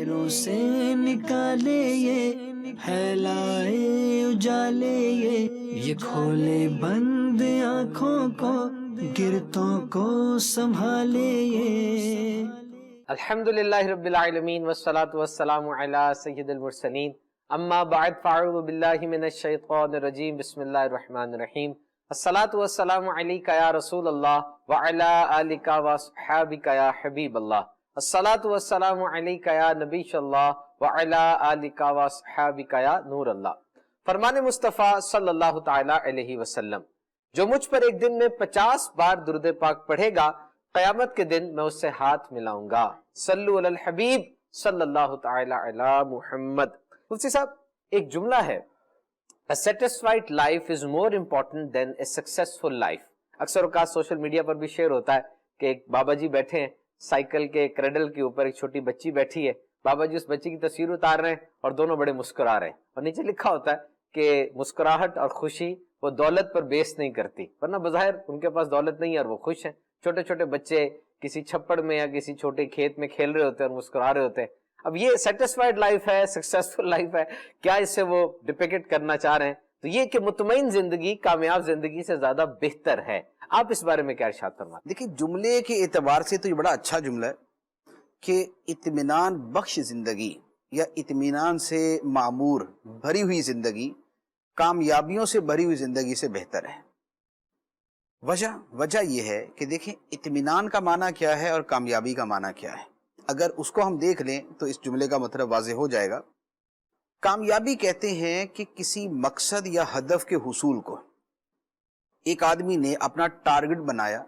اندھیروں سے نکالے یہ پھیلائے اجالے یہ کھولے بند آنکھوں کو گرتوں کو سنبھالے یہ۔ الحمدللہ رب العالمین والصلاة والسلام علی سید المرسلین، اما بعد فاعوذ باللہ من الشیطان الرجیم، بسم اللہ الرحمن الرحیم۔ الصلاة والسلام علیکہ یا رسول اللہ وعلی آلکہ واصحابکہ یا حبیب اللہ۔ الصلاة والسلام علیکہ یا نبی اللہ وعلی آلکہ واصحابکہ یا نور اللہ۔ فرمان مصطفیٰ صلی اللہ تعالی علیہ وسلم، جو مجھ پر ایک دن میں 50 بار درود پاک پڑھے گا، قیامت کے دن میں اس سے ہاتھ ملاؤں گا۔ صلو علی الحبیب صلی اللہ تعالی علی محمد۔ مفتی صاحب، ایک جملہ ہے A satisfied life is more important than a successful life۔ اکثر اوقات سوشل میڈیا پر بھی شیئر ہوتا ہے کہ ایک بابا جی بیٹھے ہیں سائیکل کے کریڈل کے اوپر، ایک چھوٹی بچی بیٹھی ہے، بابا جی اس بچی کی تصویر اتار رہے ہیں اور دونوں بڑے مسکرا رہے ہیں، اور نیچے لکھا ہوتا ہے کہ مسکراہٹ اور خوشی وہ دولت پر بیس نہیں کرتی، ورنہ بظاہر ان کے پاس دولت نہیں ہے اور وہ خوش ہیں۔ چھوٹے چھوٹے بچے کسی چھپڑ میں یا کسی چھوٹے کھیت میں کھیل رہے ہوتے ہیں اور مسکرا رہے ہوتے ہیں۔ اب یہ سیٹسفائیڈ لائف ہے، سکسیسفل لائف ہے، کیا اس سے وہ ڈپیکٹ کرنا چاہ رہے ہیں؟ تو یہ کہ مطمئن زندگی کامیاب زندگی سے زیادہ بہتر ہے۔ آپ اس بارے میں کیا ارشاد فرماتے ہیں؟ دیکھیں، جملے کے اعتبار سے تو یہ بڑا اچھا جملہ ہے کہ اطمینان بخش زندگی یا اطمینان سے معمور بھری ہوئی زندگی کامیابیوں سے بھری ہوئی زندگی سے بہتر ہے۔ وجہ یہ ہے کہ دیکھیں اطمینان کا معنی کیا ہے اور کامیابی کا معنی کیا ہے۔ اگر اس کو ہم دیکھ لیں تو اس جملے کا مطلب واضح ہو جائے گا۔ کامیابی کہتے ہیں کہ کسی مقصد یا ہدف کے حصول کو، ایک آدمی نے اپنا ٹارگٹ بنایا،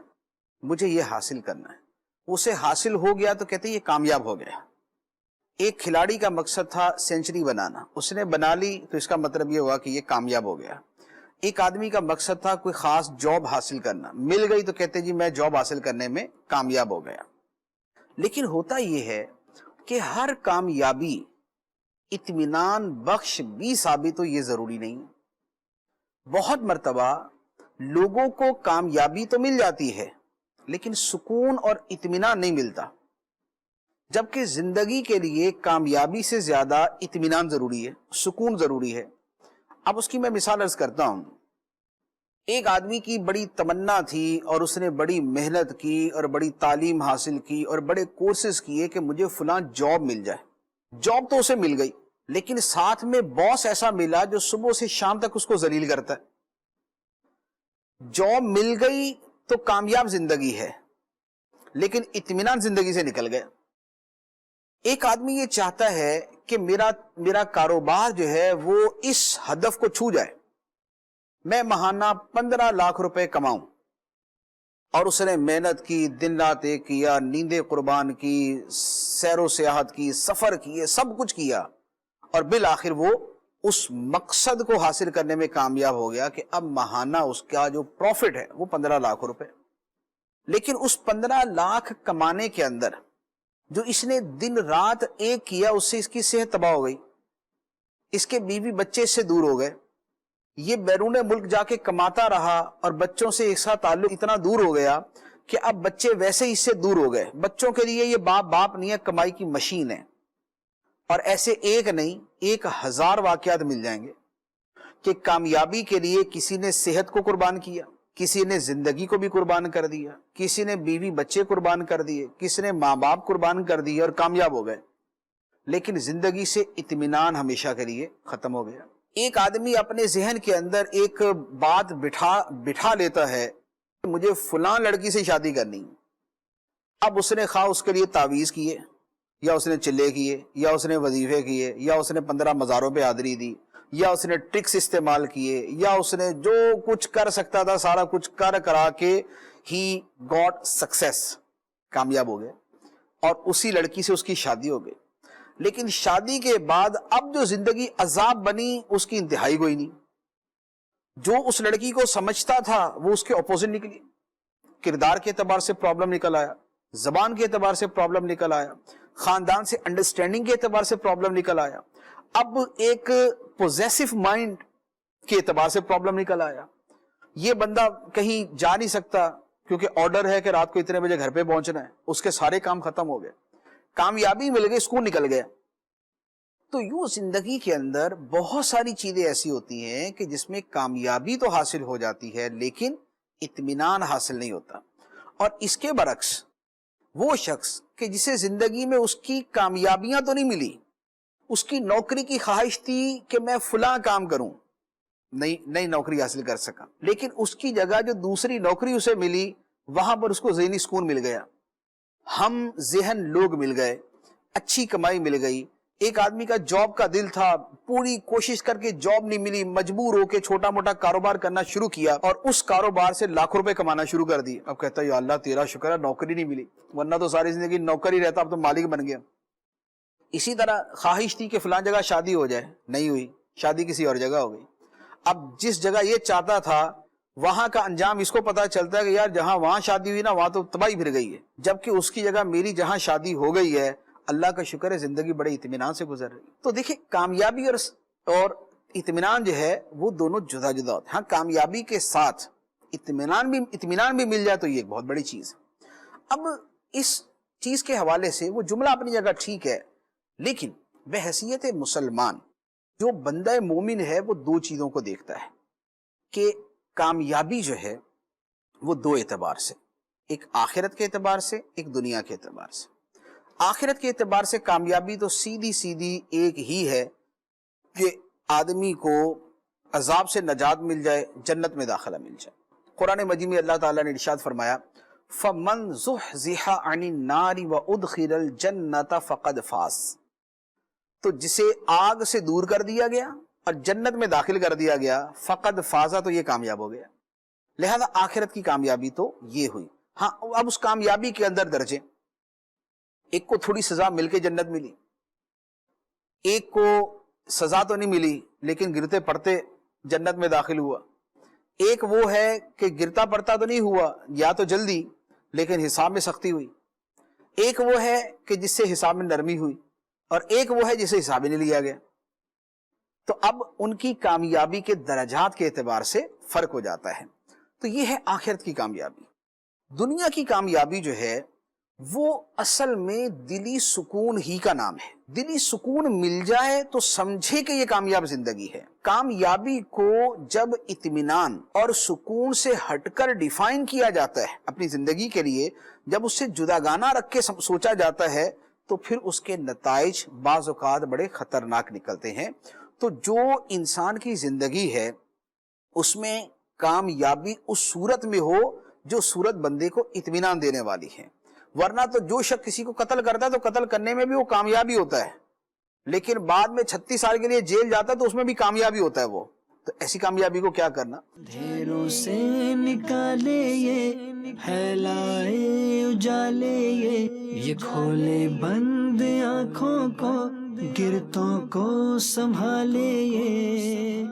مجھے یہ حاصل کرنا ہے، اسے حاصل ہو گیا تو کہتے ہیں یہ کامیاب ہو گیا۔ ایک کھلاڑی کا مقصد تھا سینچری بنانا، اس نے بنا لی تو اس کا مطلب یہ ہوا کہ یہ کامیاب ہو گیا۔ ایک آدمی کا مقصد تھا کوئی خاص جاب حاصل کرنا، مل گئی تو کہتے جی میں جاب حاصل کرنے میں کامیاب ہو گیا۔ لیکن ہوتا یہ ہے کہ ہر کامیابی اطمینان بخش بھی ثابت ہو یہ ضروری نہیں۔ بہت مرتبہ لوگوں کو کامیابی تو مل جاتی ہے لیکن سکون اور اطمینان نہیں ملتا، جبکہ زندگی کے لیے کامیابی سے زیادہ اطمینان ضروری ہے، سکون ضروری ہے۔ اب اس کی میں مثال عرض کرتا ہوں۔ ایک آدمی کی بڑی تمنا تھی اور اس نے بڑی محنت کی اور بڑی تعلیم حاصل کی اور بڑے کورسز کیے کہ مجھے فلاں جاب مل جائے۔ جاب تو اسے مل گئی لیکن ساتھ میں باس ایسا ملا جو صبح سے شام تک اس کو ذلیل کرتا ہے۔ جاب مل گئی تو کامیاب زندگی ہے لیکن اطمینان زندگی سے نکل گیا۔ ایک آدمی یہ چاہتا ہے کہ میرا کاروبار جو ہے وہ اس ہدف کو چھو جائے، میں ماہانہ 15 لاکھ روپے کماؤں، اور اس نے محنت کی، دن رات ایک کیا، نیندیں قربان کی، سیر و سیاحت کی، سفر کیے، سب کچھ کیا، اور بالآخر وہ اس مقصد کو حاصل کرنے میں کامیاب ہو گیا کہ اب ماہانہ اس کا جو پروفٹ ہے وہ 15 لاکھ روپے۔ لیکن اس 15 لاکھ کمانے کے اندر جو اس نے دن رات ایک کیا، اس سے اس کی صحت تباہ ہو گئی، اس کے بیوی بچے اس سے دور ہو گئے، یہ بیرون ملک جا کے کماتا رہا اور بچوں سے اس کا تعلق اتنا دور ہو گیا کہ اب بچے ویسے ہی اس سے دور ہو گئے۔ بچوں کے لیے یہ باپ نہیں ہے، کمائی کی مشین ہے۔ اور ایسے ایک نہیں 1000 واقعات مل جائیں گے کہ کامیابی کے لیے کسی نے صحت کو قربان کیا، کسی نے زندگی کو بھی قربان کر دیا، کسی نے بیوی بچے قربان کر دیے، کسی نے ماں باپ قربان کر دیے اور کامیاب ہو گئے، لیکن زندگی سے اطمینان ہمیشہ کے لیے ختم ہو گیا۔ ایک آدمی اپنے ذہن کے اندر ایک بات بٹھا لیتا ہے کہ مجھے فلاں لڑکی سے شادی کرنی، اب اس نے خواہ اس کے لیے تعویذ کیے، یا اس نے چلے کیے، یا اس نے وظیفے کیے، یا اس نے 15 مزاروں پہ حاضری دی، یا اس نے ٹرکس استعمال کیے، یا اس نے جو کچھ کر سکتا تھا سارا کچھ کرا کے ہی گاٹ سکسیس، کامیاب ہو گئے، اور اسی لڑکی سے اس کی شادی ہو گئی۔ لیکن شادی کے بعد اب جو زندگی عذاب بنی اس کی انتہائی کوئی نہیں۔ جو اس لڑکی کو سمجھتا تھا وہ اس کے اپوزٹ نکلی، کردار کے اعتبار سے پرابلم نکل آیا، زبان کے اعتبار سے پرابلم نکل آیا، خاندان سے انڈرسٹینڈنگ کے اعتبار سے پرابلم نکل آیا، اب ایک پوزیسو مائنڈ کے اعتبار سے پرابلم نکل آیا۔ یہ بندہ کہیں جا نہیں سکتا کیونکہ آرڈر ہے کہ رات کو اتنے بجے گھر پہ پہنچنا ہے، اس کے سارے کام ختم ہو گئے، کامیابی مل گئی، سکون نکل گیا، تو یوں زندگی کے اندر بہت ساری چیزیں ایسی ہوتی ہیں کہ جس میں کامیابی تو حاصل ہو جاتی ہے لیکن اطمینان حاصل نہیں ہوتا. اور اس کے برعکس وہ شخص کہ جسے زندگی میں اس کی کامیابیاں تو نہیں ملی، اس کی نوکری کی خواہش تھی کہ میں فلاں کام کروں، نئی نوکری حاصل کر سکا، لیکن اس کی جگہ جو دوسری نوکری اسے ملی وہاں پر اس کو ذہنی سکون مل گیا، ہم ذہن لوگ مل گئے، اچھی کمائی مل گئی. ایک آدمی کا جاب کا دل تھا، پوری کوشش کر کے جاب نہیں ملی، مجبور ہو کے چھوٹا موٹا کاروبار کرنا شروع کیا اور اس کاروبار سے لاکھوں روپے کمانا شروع کر دی. اب کہتا ہے یا اللہ تیرا شکر ہے نوکری نہیں ملی، ورنہ تو ساری زندگی نوکر ہی رہتا، اب تو مالک بن گیا. اسی طرح خواہش تھی کہ فلاں جگہ شادی ہو جائے، نہیں ہوئی، شادی کسی اور جگہ ہو گئی. اب جس جگہ یہ چاہتا تھا وہاں کا انجام اس کو پتا چلتا ہے کہ یار جہاں وہاں شادی ہوئی نا وہاں تو تباہی پھر گئی ہے، جبکہ اس کی جگہ میری جہاں شادی ہو گئی ہے اللہ کا شکر ہے زندگی بڑے اطمینان سے گزر رہی. تو دیکھیں کامیابی اور اطمینان جو ہے وہ دونوں جدا جدا ہوتے ہیں. ہاں کامیابی کے ساتھ اطمینان بھی مل جائے تو یہ ایک بہت بڑی چیز ہے. اب اس چیز کے حوالے سے وہ جملہ اپنی جگہ ٹھیک ہے، لیکن بحیثیت مسلمان جو بندہ مومن ہے وہ دو چیزوں کو دیکھتا ہے کہ کامیابی جو ہے وہ دو اعتبار سے، ایک آخرت کے اعتبار سے، ایک دنیا کے اعتبار سے. آخرت کے اعتبار سے کامیابی تو سیدھی ایک ہی ہے کہ آدمی کو عذاب سے نجات مل جائے، جنت میں داخلہ مل جائے. قرآن مجید میں اللہ تعالیٰ نے ارشاد فرمایا فَمَنْ زُحْزِحَ عَنِ النَّارِ وَأُدْخِلَ الْجَنَّةَ فَقَدْ فَازَ. تو جسے آگ سے دور کر دیا گیا اور جنت میں داخل کر دیا گیا، فقد فازا، تو یہ کامیاب ہو گیا. لہذا آخرت کی کامیابی تو یہ ہوئی. ہاں اب اس کامیابی کے اندر درجے، ایک کو تھوڑی سزا مل کے جنت ملی، ایک کو سزا تو نہیں ملی لیکن گرتے پڑتے جنت میں داخل ہوا، ایک وہ ہے کہ گرتا پڑتا تو نہیں ہوا یا تو جلدی لیکن حساب میں سختی ہوئی، ایک وہ ہے کہ جس سے حساب میں نرمی ہوئی، اور ایک وہ ہے جسے حساب میں نہیں لیا گیا. تو اب ان کی کامیابی کے درجات کے اعتبار سے فرق ہو جاتا ہے. تو یہ ہے آخرت کی کامیابی. دنیا کی کامیابی جو ہے وہ اصل میں دلی سکون ہی کا نام ہے. دلی سکون مل جائے تو سمجھے کہ یہ کامیاب زندگی ہے. کامیابی کو جب اطمینان اور سکون سے ہٹ کر ڈیفائن کیا جاتا ہے اپنی زندگی کے لیے، جب اس سے جداگانہ رکھ کے سوچا جاتا ہے تو پھر اس کے نتائج بعض اوقات بڑے خطرناک نکلتے ہیں. تو جو انسان کی زندگی ہے اس میں کامیابی اس صورت میں ہو جو صورت بندے کو اطمینان دینے والی ہے. ورنہ تو جو شخص کسی کو قتل کرتا ہے تو قتل کرنے میں بھی وہ کامیابی ہوتا ہے، لیکن بعد میں 36 سال کے لیے جیل جاتا ہے تو اس میں بھی کامیابی ہوتا ہے وہ. تو ایسی کامیابی کو کیا کرنا؟ ڈھیروں سے نکالے یہ پھیلائے اجالے یہ کھولے بند آنکھوں کو گرتوں کو سنبھالے یہ.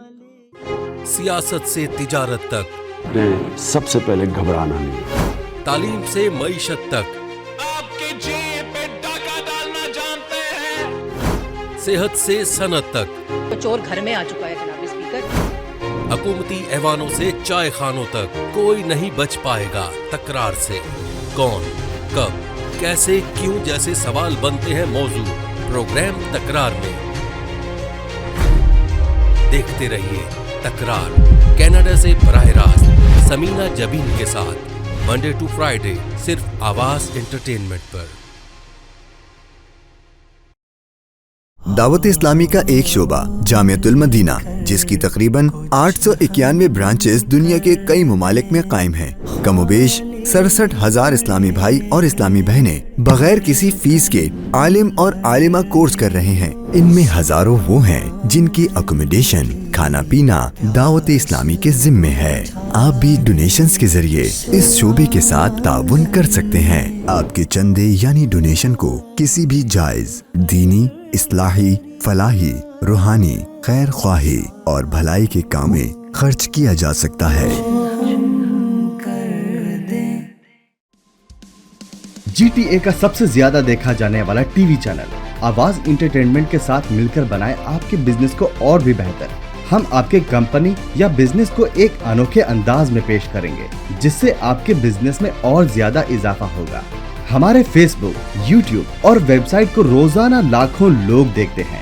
سیاست سے تجارت تک سب سے پہلے گھبرانا نہیں، تعلیم سے معیشت تک، آپ کے جیب پہ ڈاکہ ڈالنا جانتے ہیں، صحت سے صنعت تک، چور گھر میں آ چکا ہے جناب اسپیکر. حکومتی ایوانوں سے چائے خانوں تک کوئی نہیں بچ پائے گا تکرار سے. کون، کب، کیسے، کیوں جیسے سوال بنتے ہیں موضوع پروگرام تکرار میں. دیکھتے رہیے تکرار، کینیڈا سے براہ راست سمینہ جبین کے ساتھ، منڈے ٹو فرائیڈے صرف آواز انٹرٹینمنٹ پر. دعوت اسلامی کا ایک شعبہ جامعۃ المدینہ، جس کی تقریباً 891 برانچز دنیا کے کئی ممالک میں قائم ہیں. کم و بیش 67,000 اسلامی بھائی اور اسلامی بہنیں بغیر کسی فیس کے عالم اور عالمہ کورس کر رہے ہیں. ان میں ہزاروں وہ ہیں جن کی اکوموڈیشن، کھانا پینا دعوت اسلامی کے ذمے ہے. آپ بھی ڈونیشنز کے ذریعے اس شعبے کے ساتھ تعاون کر سکتے ہیں. آپ کے چندے یعنی ڈونیشن کو کسی بھی جائز دینی، اصلاحی، فلاحی، روحانی، خیر خواہی اور بھلائی کے کام میں خرچ کیا جا سکتا ہے. جی ٹی اے کا سب سے زیادہ دیکھا جانے والا ٹی وی چینل آواز انٹرٹینمنٹ کے ساتھ مل کر بنائے آپ کے بزنس کو اور بھی بہتر. ہم آپ کے کمپنی یا بزنس کو ایک انوکھے انداز میں پیش کریں گے جس سے آپ کے بزنس میں اور زیادہ اضافہ ہوگا. ہمارے فیس بک، یوٹیوب اور ویب سائٹ کو روزانہ لاکھوں لوگ دیکھتے ہیں.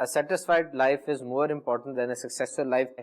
a satisfied life is more important than a successful life.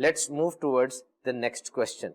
Let's move towards the next question.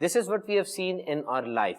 This is what we have seen in our life.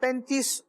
35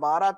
12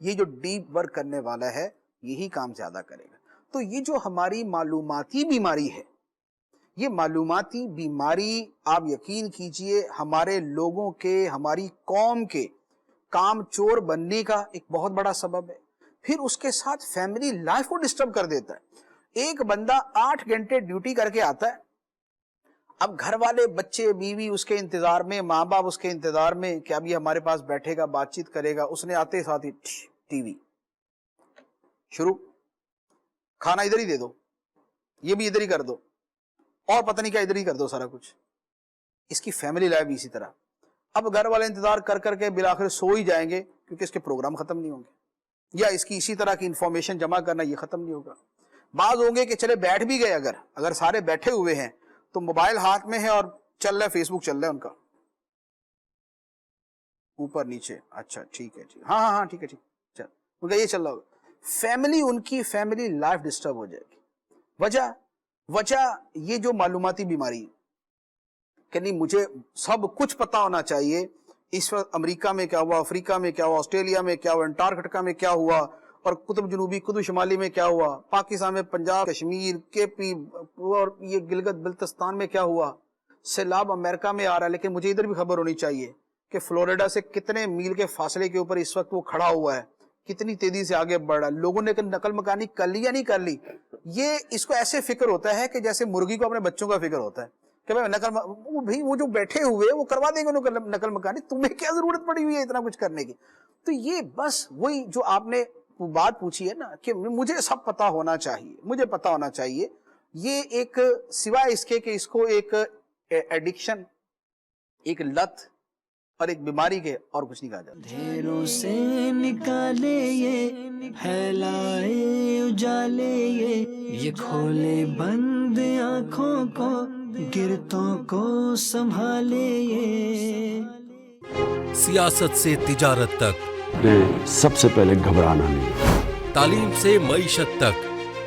یہ جو ڈیپ ورک کرنے والا ہے یہی کام زیادہ کرے گا. تو یہ جو ہماری معلوماتی بیماری ہے، یہ معلوماتی بیماری آپ یقین کیجئے ہمارے لوگوں کے، ہماری قوم کے کام چور بننے کا ایک بہت بڑا سبب ہے. پھر اس کے ساتھ فیملی لائف کو ڈسٹرب کر دیتا ہے. ایک بندہ 8 گھنٹے ڈیوٹی کر کے آتا ہے، اب گھر والے، بچے، بیوی اس کے انتظار میں، ماں باپ اس کے انتظار میں کہ اب یہ ہمارے پاس بیٹھے گا، بات چیت کرے گا. اس نے آتے ساتھ ہی ٹی وی شروع، کھانا ادھر ہی دے دو، یہ بھی ادھر ہی کر دو، اور پتہ نہیں کیا ادھر ہی کر دو سارا کچھ. اس کی فیملی لائف بھی اسی طرح. اب گھر والے انتظار کر کر کے بالآخر سو ہی جائیں گے کیونکہ اس کے پروگرام ختم نہیں ہوں گے، یا اس کی اسی طرح کی انفارمیشن جمع کرنا یہ ختم نہیں ہوگا. بعض ہوں گے کہ چلے بیٹھ بھی گئے، اگر سارے بیٹھے ہوئے ہیں تو موبائل ہاتھ میں ہے اور چل رہا ہے، فیس بک چل رہا ہے ان کا اوپر نیچے. اچھا ٹھیک ہے، ہاں ٹھیک ہے، چل ان کا یہ چل رہا ہوگا. فیملی، ان کی فیملی لائف ڈسٹرب ہو جائے گی. وجہ یہ جو معلوماتی بیماری کہ نہیں مجھے سب کچھ پتا ہونا چاہیے، اس وقت امریکہ میں کیا ہوا، افریقہ میں کیا ہوا، آسٹریلیا میں کیا ہوا، انٹارکٹیکا میں کیا ہوا، اور قطب جنوبی، قطب شمالی میں کیا ہوا، پاکستان میں پنجاب، کشمیر، کے پی اور یہ گلگت بلتستان میں کیا ہوا، سیلاب امریکہ میں آ رہا ہے. لیکن مجھے ادھر بھی خبر ہونی چاہیے کہ فلوریڈا سے کتنے میل کے فاصلے کے اوپر اس وقت وہ کھڑا ہوا ہے، کتنی تیزی سے آگے بڑھ رہا ہے. لوگوں نے نقل مکانی کر لی یا نہیں کر لی. یہ اس کو ایسے فکر ہوتا ہے کہ جیسے مرغی کو اپنے بچوں کا فکر ہوتا ہے کہ بھائی وہ جو بیٹھے ہوئے وہ کروا دیں گے نقل مکانی، تمہیں کیا ضرورت پڑی ہوئی ہے اتنا کچھ کرنے کی. تو یہ بس وہی جو آپ نے بات پوچھی ہے نا کہ مجھے سب پتا ہونا چاہیے، مجھے پتا ہونا چاہیے، یہ ایک سوائے اس کے کہ اس کو ایک ایڈکشن، ایک لت اور ایک بیماری کے اور کچھ نہیں کہا جاتا. اندھیروں سے نکالے یہ، پھیلائے اجالے یہ کھولے بند آنکھوں کو، گرتوں کو سنبھالے یہ. سیاست سے تجارت تک، سب سے پہلے گھبرانا نہیں. تعلیم سے معیشت تک،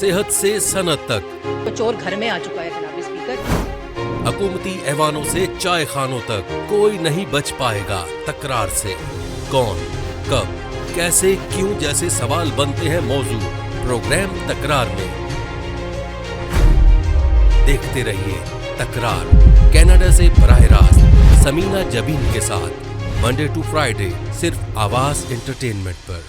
صحت سے صنعت تک، تو چور گھر میں آ چکا ہے جناب اسپیکر. حکومتی ایوانوں سے چائے خانوں تک، کوئی نہیں بچ پائے گا تکرار سے. کون، کب، کیسے، کیوں جیسے سوال بنتے ہیں موضوع پروگرام تکرار میں. دیکھتے رہیے تکرار، کینیڈا سے براہ راست سمینہ جبین کے ساتھ، منڈے ٹو فرائیڈے، صرف آواز انٹرٹینمنٹ پر.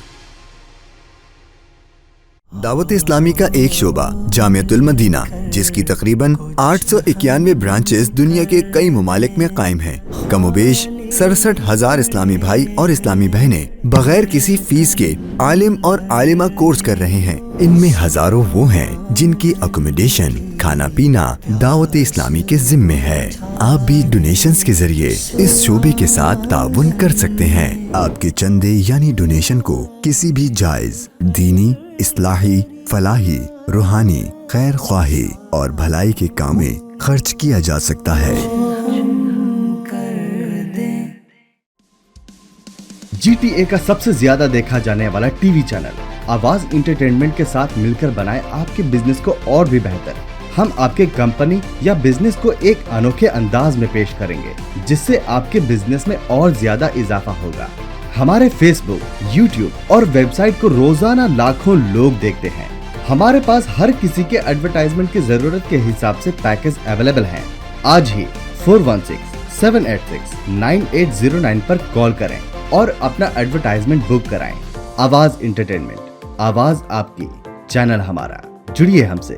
دعوت اسلامی کا ایک شعبہ جامعۃ المدینہ، جس کی تقریباً 891 برانچز دنیا کے کئی ممالک میں قائم ہیں. کم و بیش 67,000 اسلامی بھائی اور اسلامی بہنیں بغیر کسی فیس کے عالم اور عالمہ کورس کر رہے ہیں. ان میں ہزاروں وہ ہیں جن کی اکوموڈیشن، کھانا پینا دعوت اسلامی کے ذمے ہے. آپ بھی ڈونیشنز کے ذریعے اس شعبے کے ساتھ تعاون کر سکتے ہیں. آپ کے چندے یعنی ڈونیشن کو کسی بھی جائز، دینی، اصلاحی، فلاحی، روحانی، خیر خواہی اور بھلائی کے کام میں خرچ کیا جا سکتا ہے. جی ٹی اے کا سب سے زیادہ دیکھا جانے والا ٹی وی چینل آواز انٹرٹینمنٹ کے ساتھ مل کر بنائے آپ کے بزنس کو اور بھی بہتر. ہم آپ کے کمپنی یا بزنس کو ایک انوکھے انداز میں پیش کریں گے جس سے آپ کے بزنس میں اور زیادہ اضافہ ہوگا. ہمارے فیس بک، یوٹیوب اور ویب سائٹ کو روزانہ لاکھوں لوگ دیکھتے ہیں. ہمارے پاس ہر کسی کے ایڈورٹائزمنٹ کی ضرورت کے حساب سے پیکج اویلیبل ہیں. آج ہی 4167869809 پر کال کریں اور اپنا ایڈورٹائزمنٹ بک کرائیں. آواز انٹرٹینمنٹ، آواز آپ کی، چینل ہمارا. جڑیے ہم سے.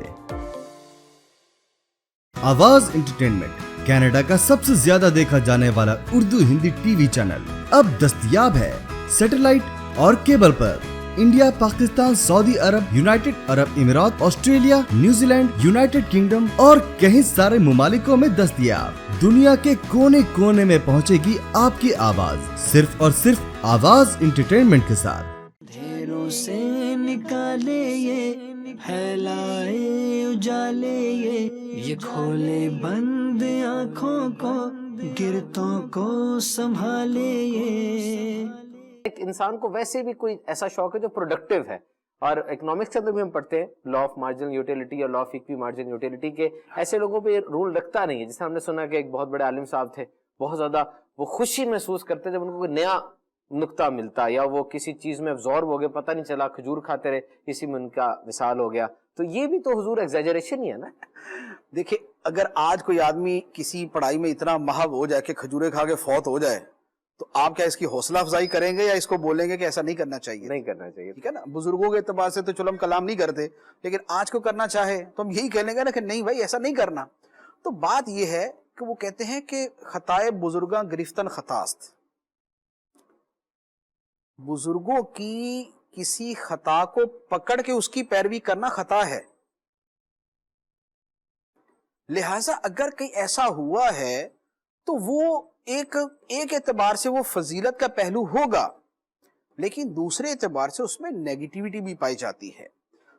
آواز انٹرٹینمنٹ کینیڈا کا سب سے زیادہ دیکھا جانے والا Urdu Hindi T V channel اب دستیاب ہے سیٹلائٹ اور کیبل پر. انڈیا، پاکستان، سعودی عرب، یونائٹڈ عرب امارات، Australia, New Zealand, United kingdom اور کئی سارے ممالکوں میں دستیاب. دنیا کے کونے کونے میں پہنچے گی آپ کی آواز، صرف اور صرف آواز انٹرٹینمنٹ کے ساتھ. اندھیروں سے نکالے یہ، پھیلائے اجالے یہ کھولے بند آنکھوں کو، گرتوں کو سنبھالے یہ. ایک انسان کو ویسے بھی کوئی ایسا شوق ہے جو پروڈکٹیو ہے، اور اکنامکس کے اندر بھی ہم پڑھتے ہیں لا آف مارجنل یوٹیلیٹی اور لا آف ایکوی مارجنل یوٹیلیٹی کے ایسے لوگوں پہ رول رکھتا نہیں ہے. جیسے ہم نے سنا کہ ایک بہت بڑے عالم صاحب تھے، بہت زیادہ وہ خوشی محسوس کرتے جب ان کو کوئی نیا نقطہ ملتا, یا وہ کسی چیز میں ابزورب ہو گئے, پتہ نہیں چلا, کھجور کھاتے رہے, اسی میں ان کا وصال ہو گیا. تو یہ بھی تو حضور ایگزیجریشن ہی ہے نا. دیکھیں اگر آج کوئی آدمی کسی پڑھائی میں اتنا ماہر ہو جائے کہ کھجورے کھا کے فوت ہو جائے, تو آپ کیا اس کی حوصلہ افزائی کریں گے یا اس کو بولیں گے کہ ایسا نہیں کرنا چاہیے؟ نہیں کرنا چاہیے. ٹھیک ہے نا, بزرگوں کے اعتبار سے تو چلو ہم کلام نہیں کرتے, لیکن آج کو کرنا چاہے تو ہم یہی کہہ لیں گے نا کہ نہیں بھائی ایسا نہیں کرنا. تو بات یہ ہے کہ وہ کہتے ہیں کہ خطائے بزرگاں گرفتن خطاست, بزرگوں کی کسی خطا کو پکڑ کے اس کی پیروی کرنا خطا ہے. لہذا اگر کہیں ایسا ہوا ہے تو وہ ایک اعتبار سے وہ فضیلت کا پہلو ہوگا, لیکن دوسرے اعتبار سے اس میں نیگیٹیوٹی بھی پائی جاتی ہے.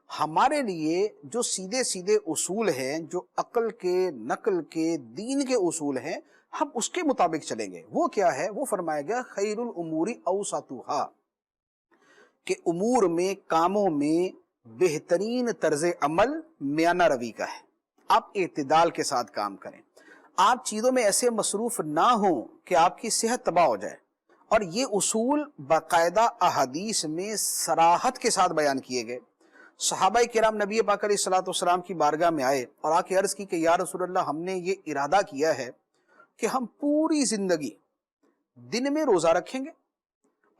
ہمارے لیے جو سیدھے سیدھے اصول ہیں, جو عقل کے, نقل کے, دین کے اصول ہیں, ہم اس کے مطابق چلیں گے. وہ کیا ہے؟ وہ فرمایا گیا خیر الامور اوسطھا, کہ امور میں, کاموں میں بہترین طرز عمل میانہ روی کا ہے. آپ اعتدال کے ساتھ کام کریں, آپ چیزوں میں ایسے مصروف نہ ہوں کہ آپ کی صحت تباہ ہو جائے. اور یہ اصول باقاعدہ احادیث میں صراحت کے ساتھ بیان کیے گئے. صحابہ کرام نبی پاک علیہ الصلوۃ والسلام کی بارگاہ میں آئے اور آ کے عرض کی کہ یا رسول اللہ, ہم نے یہ ارادہ کیا ہے کہ ہم پوری زندگی دن میں روزہ رکھیں گے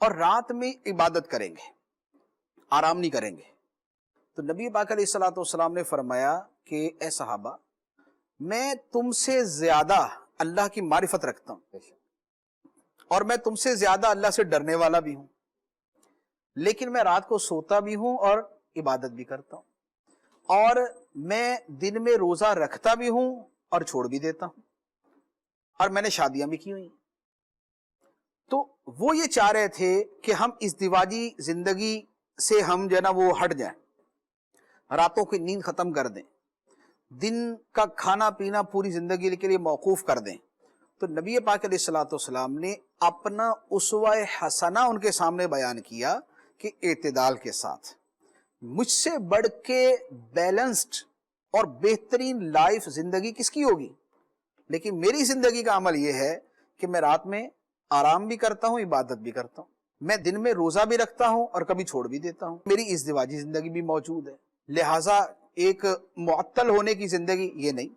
اور رات میں عبادت کریں گے, آرام نہیں کریں گے. تو نبی پاک علیہ الصلوۃ والسلام نے فرمایا کہ اے صحابہ, میں تم سے زیادہ اللہ کی معرفت رکھتا ہوں اور میں تم سے زیادہ اللہ سے ڈرنے والا بھی ہوں, لیکن میں رات کو سوتا بھی ہوں اور عبادت بھی کرتا ہوں, اور میں دن میں روزہ رکھتا بھی ہوں اور چھوڑ بھی دیتا ہوں, اور میں نے شادیاں بھی کی ہوئی. تو وہ یہ چاہ رہے تھے کہ ہم ازدواجی زندگی سے ہم جو ہے نا وہ ہٹ جائیں, راتوں کی نیند ختم کر دیں, دن کا کھانا پینا پوری زندگی کے لیے موقوف کر دیں. تو نبی پاک علیہ الصلوۃ والسلام نے اپنا اسوہ حسنہ ان کے سامنے بیان کیا کہ اعتدال کے ساتھ. مجھ سے بڑھ کے بیلنسڈ اور بہترین لائف زندگی کس کی ہوگی؟ لیکن میری زندگی کا عمل یہ ہے کہ میں رات میں آرام بھی کرتا ہوں, عبادت بھی کرتا ہوں, میں دن میں روزہ بھی رکھتا ہوں اور کبھی چھوڑ بھی دیتا ہوں, میری ازدواجی زندگی بھی موجود ہے. لہٰذا ایک معطل ہونے کی زندگی یہ نہیں.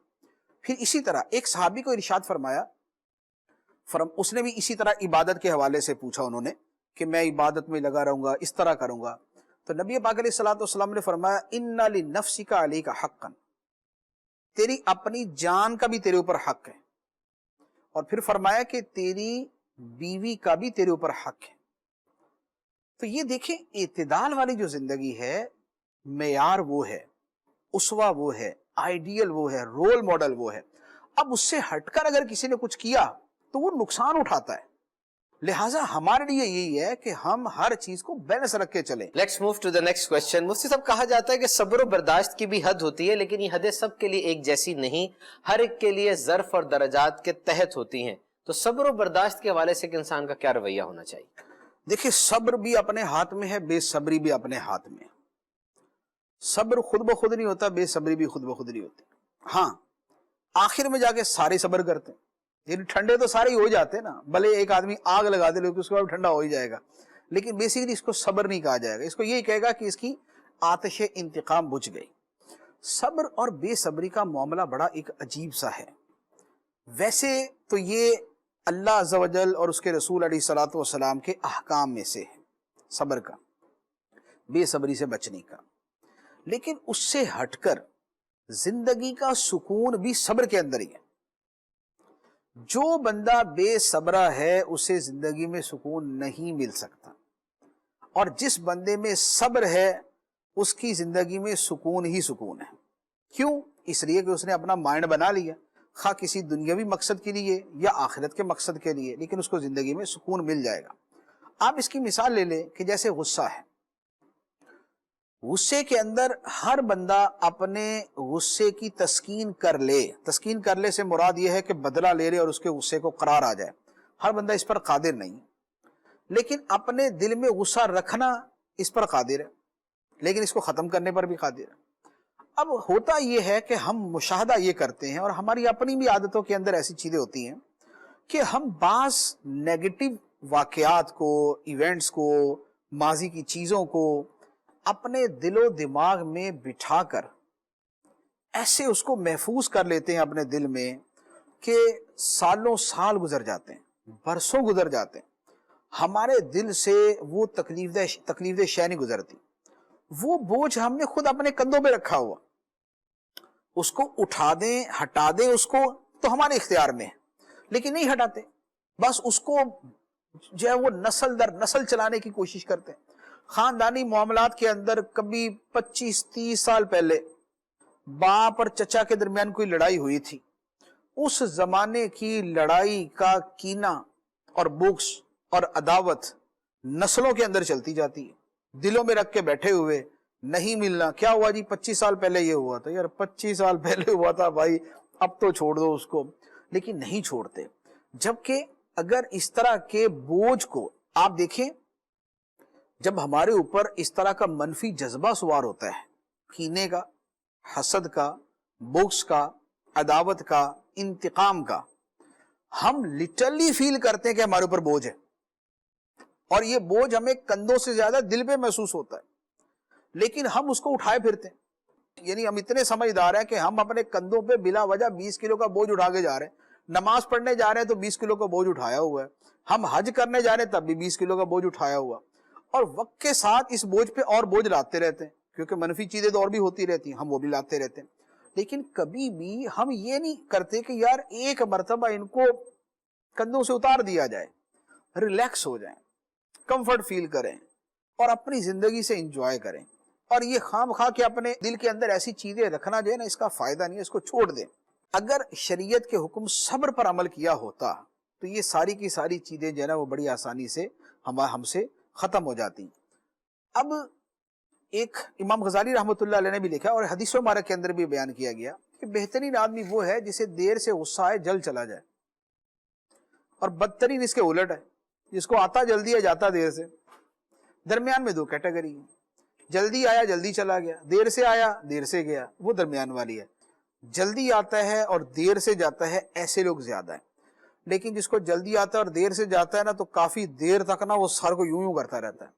پھر اسی طرح ایک صحابی کو ارشاد فرمایا, اس نے بھی اسی طرح عبادت کے حوالے سے پوچھا انہوں نے کہ میں عبادت میں لگا رہوں گا, اس طرح کروں گا. تو نبی پاک علیہ الصلوۃ والسلام نے فرمایا ان لنفسک علیک حقا, تیری اپنی جان کا بھی تیرے اوپر حق ہے, اور پھر فرمایا کہ تیری بیوی کا بھی تیرے اوپر حق ہے. تو یہ دیکھیں اعتدال والی جو زندگی ہے, معیار وہ ہے, اسوہ وہ ہے, آئیڈیل وہ ہے, رول ماڈل وہ ہے. اب اس سے ہٹ کر اگر کسی نے کچھ کیا تو وہ نقصان اٹھاتا ہے. لہٰذا ہمارے لیے یہی ہے کہ ہم ہر چیز کو بیلنس رکھ کے چلیں. Let's move to the next question. مفتی صاحب, کہا جاتا ہے کہ صبر و برداشت کی بھی حد ہوتی ہے, لیکن یہ حدیں سب کے لیے ایک جیسی نہیں, ہر ایک کے لیے ظرف اور درجات کے تحت ہوتی ہیں. تو صبر و برداشت کے حوالے سے کہ انسان کا کیا رویہ ہونا چاہیے؟ دیکھیں صبر بھی اپنے ہاتھ میں ہے, بے صبری بھی اپنے ہاتھ میں. صبر خود بخود نہیں ہوتا, بے صبری بھی خود بخود نہیں ہوتی. ہاں آخر میں جا کے سارے صبر کرتے ہیں, یعنی ٹھنڈے تو سارے ہی ہو جاتے ہیں نا, بھلے ایک آدمی آگ لگا دے لیکن اس کے بعد ٹھنڈا ہو ہی جائے گا, لیکن بیسیکلی اس کو صبر نہیں کہا جائے گا. اس کو یہی کہے گا کہ اس کی آتش انتقام بجھ گئی. صبر اور بے صبری کا معاملہ بڑا ایک عجیب سا ہے. ویسے تو یہ اللہ عز و جل اور اس کے رسول علیہ الصلوۃ والسلام کے احکام میں سے ہے صبر کا, بے صبری سے بچنے کا, لیکن اس سے ہٹ کر زندگی کا سکون بھی صبر کے اندر ہی ہے. جو بندہ بے صبرہ ہے اسے زندگی میں سکون نہیں مل سکتا, اور جس بندے میں صبر ہے اس کی زندگی میں سکون ہی سکون ہے. کیوں؟ اس لیے کہ اس نے اپنا مائنڈ بنا لیا, خواہ کسی دنیاوی مقصد کے لیے یا آخرت کے مقصد کے لیے, لیکن اس کو زندگی میں سکون مل جائے گا. آپ اس کی مثال لے لیں کہ جیسے غصہ ہے, غصے کے اندر ہر بندہ اپنے غصے کی تسکین کر لے. تسکین کر لے سے مراد یہ ہے کہ بدلہ لے لے اور اس کے غصے کو قرار آ جائے. ہر بندہ اس پر قادر نہیں, لیکن اپنے دل میں غصہ رکھنا اس پر قادر ہے, لیکن اس کو ختم کرنے پر بھی قادر ہے. اب ہوتا یہ ہے کہ ہم مشاہدہ یہ کرتے ہیں, اور ہماری اپنی بھی عادتوں کے اندر ایسی چیزیں ہوتی ہیں کہ ہم بعض نیگیٹو واقعات کو، ایونٹس کو، ماضی کی چیزوں کو اپنے دل و دماغ میں بٹھا کر ایسے اس کو محفوظ کر لیتے ہیں اپنے دل میں کہ سالوں سال گزر جاتے ہیں، برسوں گزر جاتے ہیں، ہمارے دل سے وہ تکلیف دہ شے نہیں گزرتی. وہ بوجھ ہم نے خود اپنے کندھوں پہ رکھا ہوا، اس کو اٹھا دیں، ہٹا دیں اس کو تو ہمارے اختیار میں ہے، لیکن نہیں ہٹاتے. بس اس کو جو ہے وہ نسل در نسل چلانے کی کوشش کرتے ہیں. خاندانی معاملات کے اندر کبھی 25-30 سال پہلے باپ اور چچا کے درمیان کوئی لڑائی ہوئی تھی، اس زمانے کی لڑائی کا کینہ اور بغض اور عداوت نسلوں کے اندر چلتی جاتی ہے، دلوں میں رکھ کے بیٹھے ہوئے. نہیں ملنا، کیا ہوا جی 25 سال پہلے یہ ہوا تھا. یار 25 سال پہلے ہوا تھا بھائی، اب تو چھوڑ دو اس کو. لیکن نہیں چھوڑتے. جبکہ اگر اس طرح کے بوجھ کو آپ دیکھیں، جب ہمارے اوپر اس طرح کا منفی جذبہ سوار ہوتا ہے، کینے کا، حسد کا، بغض کا، عداوت کا، انتقام کا، ہم لٹرلی فیل کرتے ہیں کہ ہمارے اوپر بوجھ ہے، اور یہ بوجھ ہمیں کندھوں سے زیادہ دل پہ محسوس ہوتا ہے، لیکن ہم اس کو اٹھائے پھرتے ہیں. یعنی ہم اتنے سمجھدار ہیں کہ ہم اپنے کندھوں پہ بلا وجہ 20 کلو کا بوجھ اٹھا کے جا رہے ہیں. نماز پڑھنے جا رہے ہیں تو 20 کلو کا بوجھ اٹھایا ہوا ہے. ہم حج کرنے جا رہے ہیں تب بھی 20 کلو کا بوجھ اٹھایا ہوا، اور وقت کے ساتھ اس بوجھ پہ اور بوجھ لاتے رہتے ہیں، کیونکہ منفی چیزیں تو اور بھی ہوتی رہتی ہیں، ہم وہ بھی لاتے رہتے ہیں. لیکن کبھی بھی ہم یہ نہیں کرتے کہ یار ایک مرتبہ ان کو کندھوں سے اتار دیا جائے، ریلیکس ہو جائیں، کمفرٹ فیل کریں اور اپنی زندگی سے انجوائے کریں. اور یہ خام خواہ کہ اپنے دل کے اندر ایسی چیزیں رکھنا جو ہے نا، اس کا فائدہ نہیں ہے، اس کو چھوڑ دیں. اگر شریعت کے حکم صبر پر عمل کیا ہوتا تو یہ ساری کی ساری چیزیں جو ہے نا وہ بڑی آسانی سے ہم سے ختم ہو جاتی. اب ایک امام غزالی رحمۃ اللہ علیہ نے بھی لکھا، اور حدیث مبارک کے اندر بھی بیان کیا گیا، کہ بہترین آدمی وہ ہے جسے دیر سے غصہ آئے جلد چلا جائے، اور بدترین اس کے الٹ ہے جس کو آتا جلدی ہے جاتا دیر سے. درمیان میں دو کیٹیگری ہیں، جلدی آیا جلدی چلا گیا، دیر سے آیا دیر سے گیا، وہ درمیان والی ہے. جلدی آتا ہے اور دیر سے جاتا ہے، ایسے لوگ زیادہ ہیں. لیکن جس کو جلدی آتا ہے اور دیر سے جاتا ہے نا، تو کافی دیر تک نا وہ سر کو یوں کرتا رہتا ہے.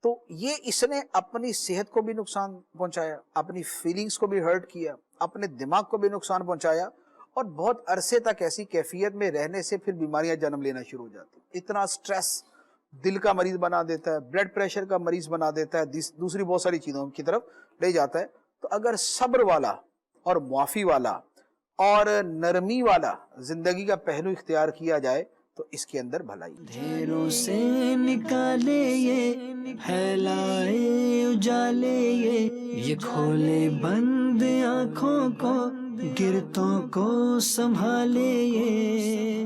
تو یہ اس نے اپنی صحت کو بھی نقصان پہنچایا، اپنی فیلنگز کو بھی ہرٹ کیا، اپنے دماغ کو بھی نقصان پہنچایا، اور بہت عرصے تک ایسی کیفیت میں رہنے سے پھر بیماریاں جنم لینا شروع ہو جاتی. اتنا سٹریس دل کا مریض بنا دیتا ہے، بلڈ پریشر کا مریض بنا دیتا ہے، دوسری بہت ساری چیزوں کی طرف لے جاتا ہے. تو اگر صبر والا اور معافی والا اور نرمی والا زندگی کا پہلو اختیار کیا جائے تو اس کے اندر بھلائی. ڈھیروں سے نکالے یہ پھیلائے اجالے یہ کھولے بند آنکھوں کو گرتوں کو سنبھالے یہ